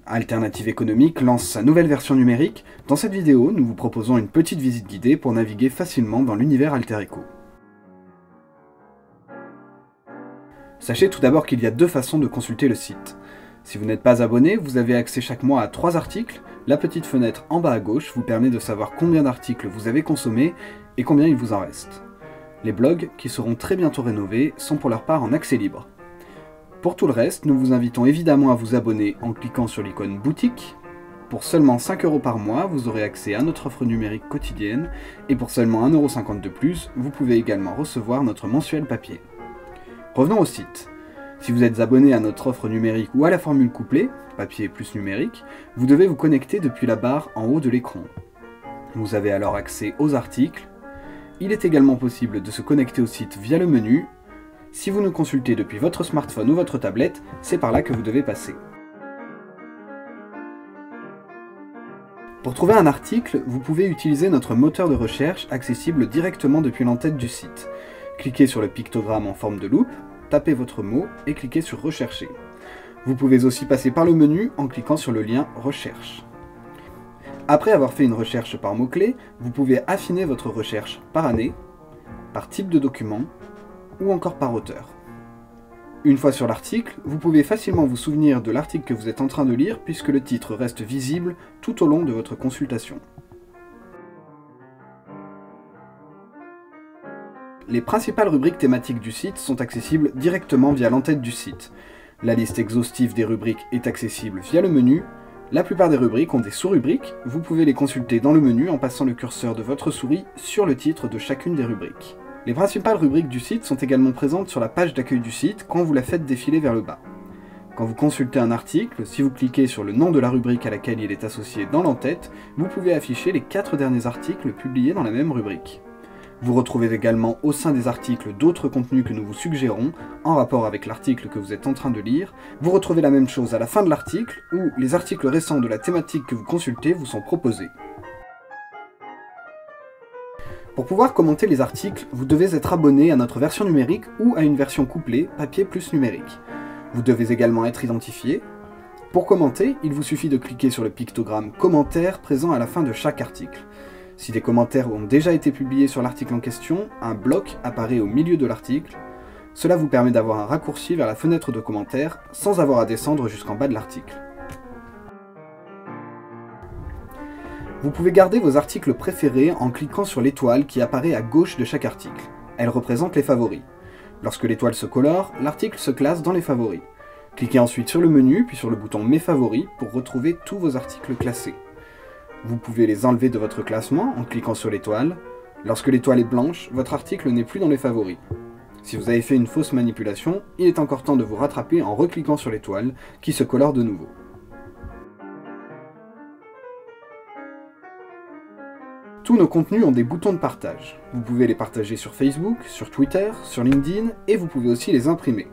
Alternative économique lance sa nouvelle version numérique. Dans cette vidéo, nous vous proposons une petite visite guidée pour naviguer facilement dans l'univers Alter-Eco. Sachez tout d'abord qu'il y a deux façons de consulter le site. Si vous n'êtes pas abonné, vous avez accès chaque mois à 3 articles. La petite fenêtre en bas à gauche vous permet de savoir combien d'articles vous avez consommés et combien il vous en reste. Les blogs, qui seront très bientôt rénovés, sont pour leur part en accès libre. Pour tout le reste, nous vous invitons évidemment à vous abonner en cliquant sur l'icône boutique. Pour seulement 5 € par mois, vous aurez accès à notre offre numérique quotidienne et pour seulement 1,50 € de plus, vous pouvez également recevoir notre mensuel papier. Revenons au site. Si vous êtes abonné à notre offre numérique ou à la formule couplée, papier plus numérique, vous devez vous connecter depuis la barre en haut de l'écran. Vous avez alors accès aux articles. Il est également possible de se connecter au site via le menu. Si vous nous consultez depuis votre smartphone ou votre tablette, c'est par là que vous devez passer. Pour trouver un article, vous pouvez utiliser notre moteur de recherche accessible directement depuis l'entête du site. Cliquez sur le pictogramme en forme de loupe, tapez votre mot et cliquez sur Rechercher. Vous pouvez aussi passer par le menu en cliquant sur le lien Recherche. Après avoir fait une recherche par mots-clés, vous pouvez affiner votre recherche par année, par type de document ou encore par auteur. Une fois sur l'article, vous pouvez facilement vous souvenir de l'article que vous êtes en train de lire puisque le titre reste visible tout au long de votre consultation. Les principales rubriques thématiques du site sont accessibles directement via l'entête du site. La liste exhaustive des rubriques est accessible via le menu. La plupart des rubriques ont des sous-rubriques, vous pouvez les consulter dans le menu en passant le curseur de votre souris sur le titre de chacune des rubriques. Les principales rubriques du site sont également présentes sur la page d'accueil du site quand vous la faites défiler vers le bas. Quand vous consultez un article, si vous cliquez sur le nom de la rubrique à laquelle il est associé dans l'entête, vous pouvez afficher les 4 derniers articles publiés dans la même rubrique. Vous retrouvez également au sein des articles d'autres contenus que nous vous suggérons, en rapport avec l'article que vous êtes en train de lire. Vous retrouvez la même chose à la fin de l'article, où les articles récents de la thématique que vous consultez vous sont proposés. Pour pouvoir commenter les articles, vous devez être abonné à notre version numérique ou à une version couplée, papier plus numérique. Vous devez également être identifié. Pour commenter, il vous suffit de cliquer sur le pictogramme commentaire présent à la fin de chaque article. Si des commentaires ont déjà été publiés sur l'article en question, un bloc apparaît au milieu de l'article. Cela vous permet d'avoir un raccourci vers la fenêtre de commentaires sans avoir à descendre jusqu'en bas de l'article. Vous pouvez garder vos articles préférés en cliquant sur l'étoile qui apparaît à gauche de chaque article. Elle représente les favoris. Lorsque l'étoile se colore, l'article se classe dans les favoris. Cliquez ensuite sur le menu puis sur le bouton Mes favoris pour retrouver tous vos articles classés. Vous pouvez les enlever de votre classement en cliquant sur l'étoile. Lorsque l'étoile est blanche, votre article n'est plus dans les favoris. Si vous avez fait une fausse manipulation, il est encore temps de vous rattraper en recliquant sur l'étoile qui se colore de nouveau. Tous nos contenus ont des boutons de partage. Vous pouvez les partager sur Facebook, sur Twitter, sur LinkedIn et vous pouvez aussi les imprimer.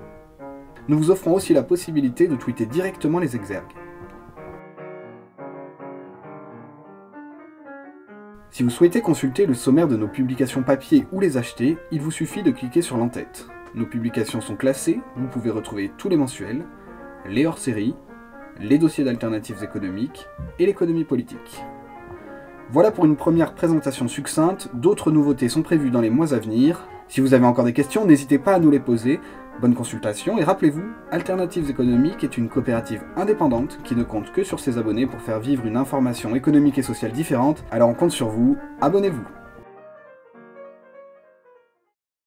Nous vous offrons aussi la possibilité de tweeter directement les exergues. Si vous souhaitez consulter le sommaire de nos publications papier ou les acheter, il vous suffit de cliquer sur l'entête. Nos publications sont classées, vous pouvez retrouver tous les mensuels, les hors-séries, les dossiers d'alternatives économiques et l'économie politique. Voilà pour une première présentation succincte, d'autres nouveautés sont prévues dans les mois à venir. Si vous avez encore des questions, n'hésitez pas à nous les poser. Bonne consultation et rappelez-vous, Alternatives économiques est une coopérative indépendante qui ne compte que sur ses abonnés pour faire vivre une information économique et sociale différente, alors on compte sur vous, abonnez-vous.